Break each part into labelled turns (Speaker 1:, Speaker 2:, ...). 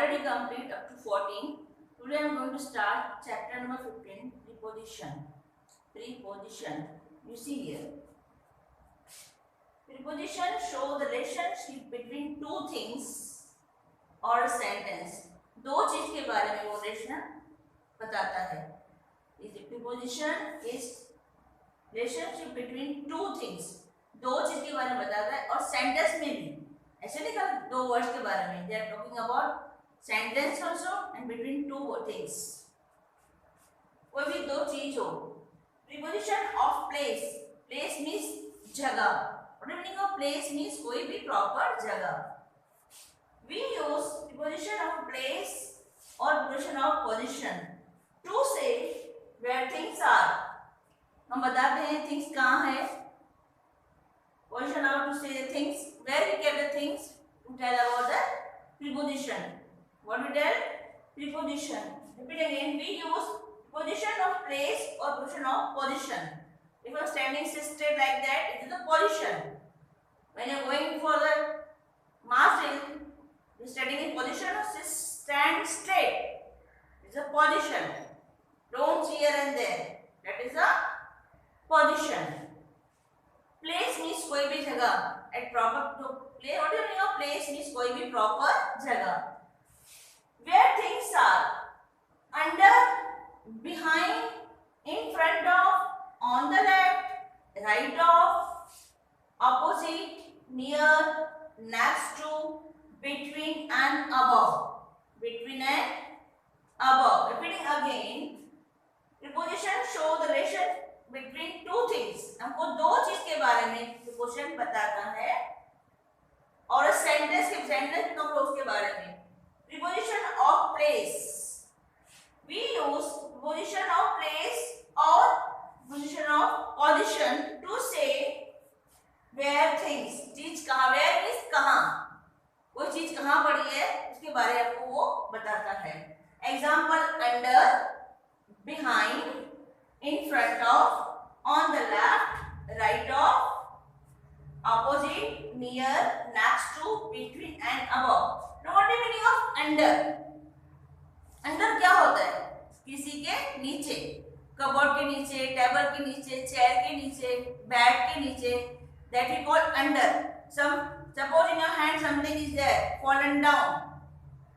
Speaker 1: already complete up to 14. Today I am going to start chapter number 15, preposition. Preposition. You see here. Preposition show the relationship between two things or a sentence. दो चीज के बारे में वो relation बताता है. Preposition is relationship between two things. दो चीज के बारे में बताता है और सेंटेंस में भी ऐसे लिखा दो वर्ड्स के बारे में. They are talking about sentence also and between two things. कोई भी दो चीज हो. Preposition of place. Place means जगह. What is meaning of place means कोई भी proper जगह. We use preposition of place or preposition of position to say where things are. हम बताते हैं things कहाँ है. Position how to say things, where we get the things, to tell about the preposition. What we tell? Preposition. Repeat again. We use position of place or position of position. If you are standing straight like that, it is the position. When you are going for the mass drill, you are standing in position or stand straight. It is a position. Don't here and there. That is a position. Place means कोई भी जगह. At proper to place. What do you mean of place means कोई भी proper जगह. Where things are under, behind, in front of, on the left, right of, opposite, near, next to, between and above. Between and above. Repeating again. Preposition show the relation between two things. हमको दो चीज के बारे में preposition बताता है और sentence में हम लोग उसके बारे में. Preposition of place. We use preposition of place or preposition of position to say where things. चीज कहाँ, where means कहाँ, कोई चीज कहाँ पड़ी है उसके बारे में आपको वो बताता है. Example under, behind, in front of, on the left, right of, opposite, near, next to, between and above. Now what is the meaning of under? Under क्या होता है? किसी के नीचे, कबोर्ड के नीचे, टेबल के नीचे, चेयर के नीचे, बैग के नीचे. That we call under. Suppose in your hand something is there, fallen down.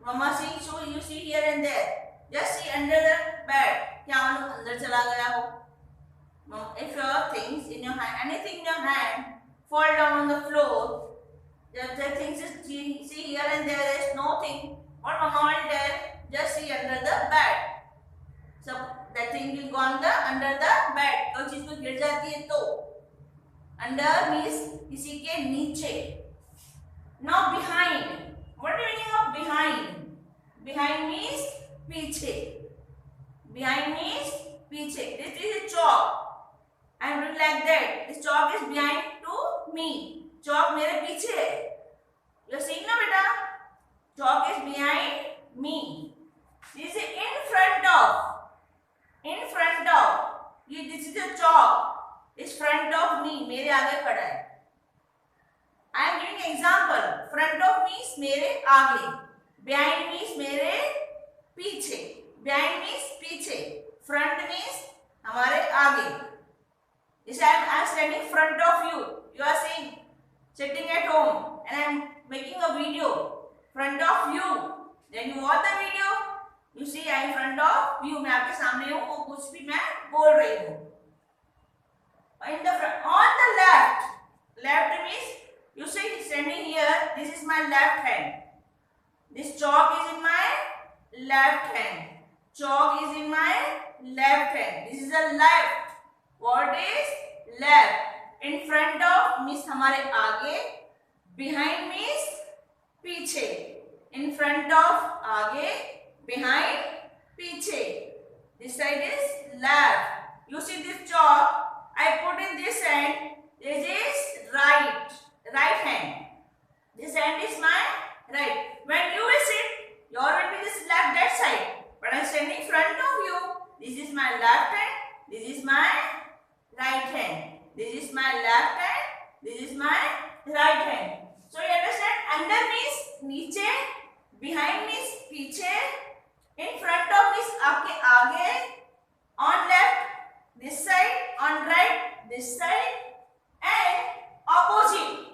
Speaker 1: Mama seeing, so you see here and there. Just see under the bed. क्या मालूम अंदर चला गया हो. If your things in your hand, anything in your hand, fall down on the floor, the things is see here and there is nothing. What mama will tell? Just see under the bed. So that thing will go on the under the bed. कोई चीज को गिर जाती है तो. Under means किसी के नीचे. Now behind. What is the meaning of behind? Behind means पीछे. Behind means पीछे. This is a chalk. I am doing like that. This chalk is behind to me. Chalk मेरे पीछे है. You are seeing ना बेटा? Chalk is behind me. This is in front of. In front of. This is a chalk. Is front of me. मेरे आगे खड़ा है. I am giving example. Front of means मेरे आगे. Behind means मेरे पीछे. Behind means पीछे. Front means हमारे आगे. This I am standing in front of you. You are seeing, sitting at home, and I am making a video front of you. Then you watch the video. You see I am in front of you. मैं आपके सामने हूँ और कुछ भी मैं बोल रही हूँ. In the front, on the left. Left means you see standing here. This is my left hand. This chalk is in my left hand. Chalk is in my left hand. This is the left. What is left? In front of means हमारे आगे. Behind means पीछे. In front of आगे. Behind पीछे. This side is left. You see this chalk? I put in this hand. This is right. Right hand. This hand is my right. When you will sit, your will be this left that side. But I am standing in front of you. This is my left hand. This is my right hand. This is my left hand. This is my right hand. So you understand? Under means नीचे, behind means पीछे, in front of means आपके आगे, on left this side, on right this side and opposite.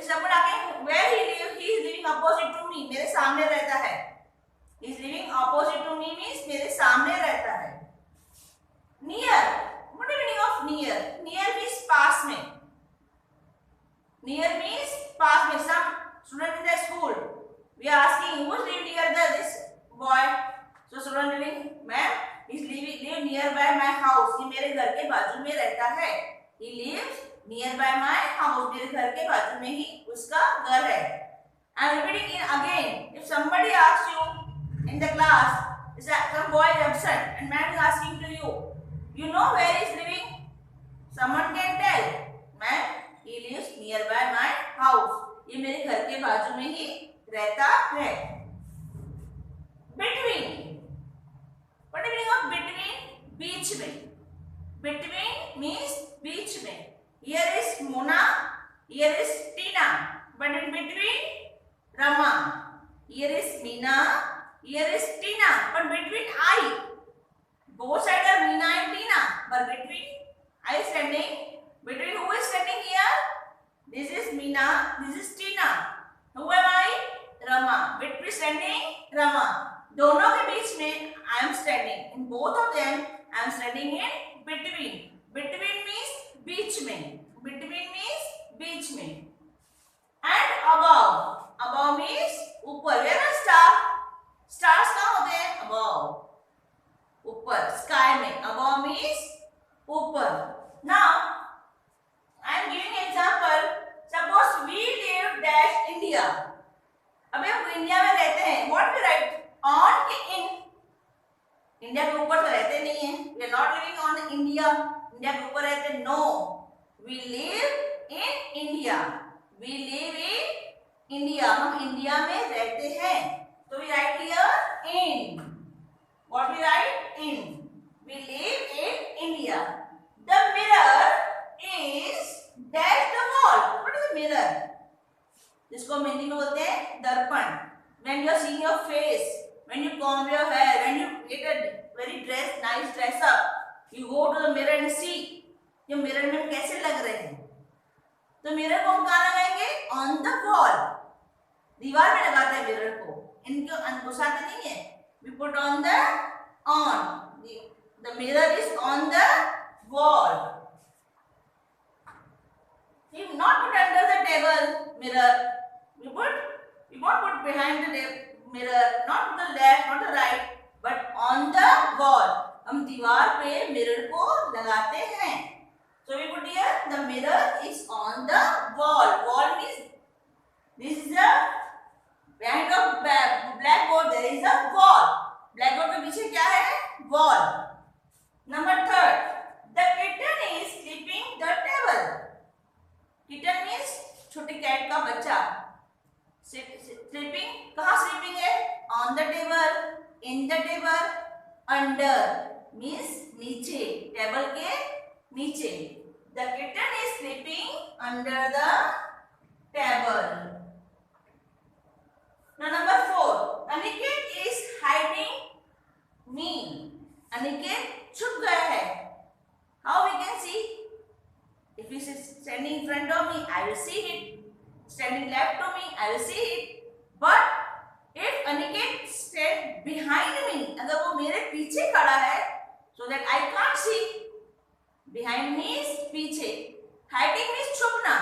Speaker 1: Suppose आगे where he live, he is living opposite to me, मेरे सामने रहता है। He is living opposite to me means मेरे सामने रहता है। Near, what is meaning of near? Near means पास में। नियर मीन्स पास में। सम student in the school, we are asking who is living near this boy, so student living, ma'am, he is live nearby my house, ये मेरे घर के बाजू में रहता है। he lives nearby my house, मेरे घर के बाजू में ही उसका घर है। I am repeating it again, if somebody asks you in the class, is that some boy is absent and ma'am is asking to you, you know where he is living? Someone can tell, ma'am, he lives nearby my house, ये मेरे घर के बाजू में ही रहता है। Between, what is meaning of between? बीच में। बिटवीन मीन्स बीच में। Here is Mona, here is Tina, but in between Rama. Here is Meena, here is Tina, but between I, both sides are Meena and Tina, but between I is standing, between who is standing here? This is Meena, this is Tina. Who am I? Rama. Between standing Rama. दोनों के बीच में I am standing. In both of them I am standing in between. Between means बीच में. Between means बीच में. And above. Above means ऊपर. Where are stars? Stars कहाँ होते हैं? Above. ऊपर. Sky में. Above means ऊपर. Now I am giving example. Suppose we live dash India. अबे हम इंडिया में रहते हैं. What we write? On के in. इंडिया के ऊपर तो रहते नहीं हैं. We are not living on India. India के ऊपर रहते no. We live in India. We live in India. हम इंडिया में रहते हैं. तो we write here in. What we write? In. We live in India. The mirror is dash the wall. What is a mirror? जिसको हम हिंदी में बोलते हैं दर्पण. When you are seeing your face, when you comb your hair, when you get a very nice dress up, you go to the mirror and see ये mirror में कैसे लग रहे हैं. तो मिरर को हम कहाँ लगाएंगे? On the wall. दीवार में लगाते हैं मिरर को. इनको घुसाते नहीं है. We put on the the mirror is on the wall. You not put under the table mirror. You won't put behind the mirror, not to the left, not the right, but on the wall. हम दीवार पे mirror को लगाते हैं. So we put here the mirror is on the wall. Wall means this is the behind of blackboard there is a wall. Blackboard के पीछे क्या है? Wall. Number 3. The kitten is sleeping the table. Kitten means छोटी cat का बच्चा. Sleeping कहाँ sleeping है? On the table, in the table, under means नीचे, टेबल के नीचे. The kitten is sleeping under the table. Now number 4. Aniket is hiding me. Aniket छुप गया है. How we can see? If he is standing in front of me, I will see it. Standing left to me, I will see it. But if Aniket stand behind me, अगर वो मेरे पीछे खड़ा है, so that I can't see. Behind means पीछे. Hiding means छुपना.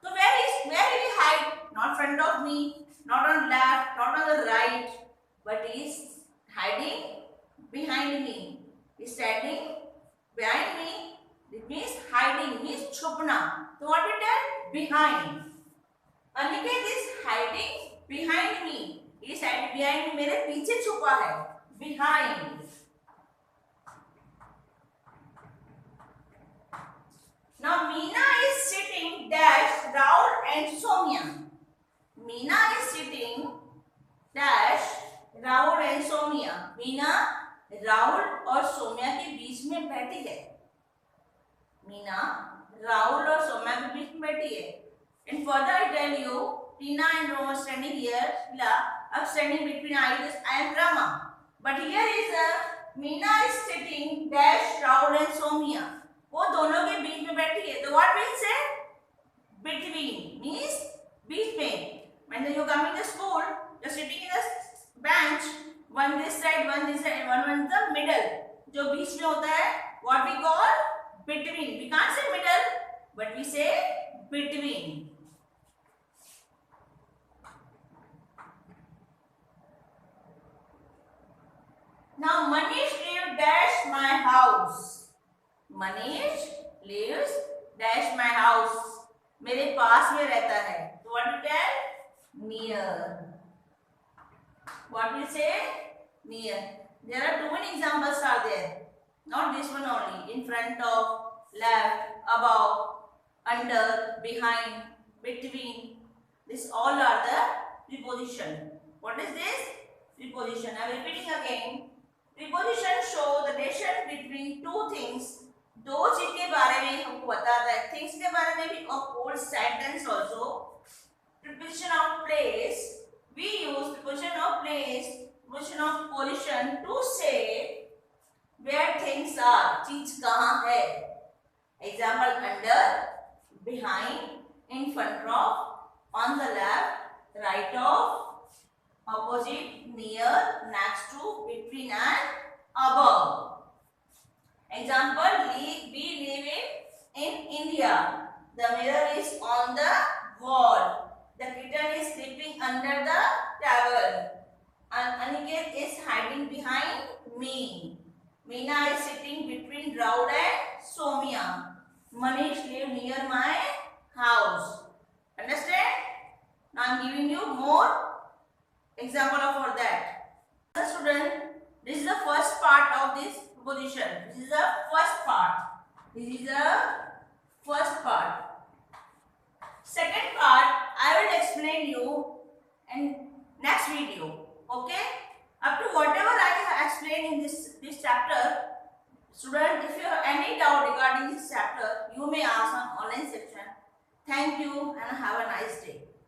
Speaker 1: So where will he hide? Not front of me, not on left, not on the right, but he is hiding behind me. He is standing behind me. It means hiding means छुपना. So what we tell? Behind. Aniket is hiding behind me. He is hiding behind me. मेरे पीछे छुपा है. Behind. Now Meena is sitting dash Rahul and Soumya. Meena is sitting dash Rahul and Soumya. Meena Rahul और सोम्या के बीच में बैठी है. मीना राहुल और सोम्या के बीच में बैठी है. And further I tell you, Tina and Roma standing here. Sheila, I'm standing between I am Rama. But here is Meena is sitting dash Rahul and Somia. वो दोनों के बीच में बैठी है. तो what we say? Between means बीच में. When you come in the school, you're sitting in a bench. One this side, and one in the middle. जो बीच में होता है, what we call between. We can't say middle, but we say between. Now Manish lives dash my house. Manish lives dash my house. मेरे पास में रहता है. So what we tell? Near. What we say? Near. There are too many examples are there. Not this one only. In front of, left, above, under, behind, between. This all are the preposition. What is this? Preposition. I am repeating again. Preposition show the relation between two things. दो चीज के बारे में हमको बताता है. Things के बारे में भी of whole sentence also. Preposition of place. We use preposition of place, preposition of position to say where things are. चीज कहाँ है. Example under, behind, in front of, on the left, right of, opposite, near, next to, between and above. Example, we live in India. The mirror is on the wall. The kitten is sleeping under the towel. And Aniket is hiding behind me. Meena is sitting between Raud and Somia. Manish lives near my house. Understand? Now I am giving you more example for that. The student, this is the first part of this position. This is the first part. This is the first part. Second part I will explain you in next video. Okay? Up to whatever I have explained in this chapter, student, if you have any doubt regarding this chapter, you may ask on online section. Thank you and have a nice day.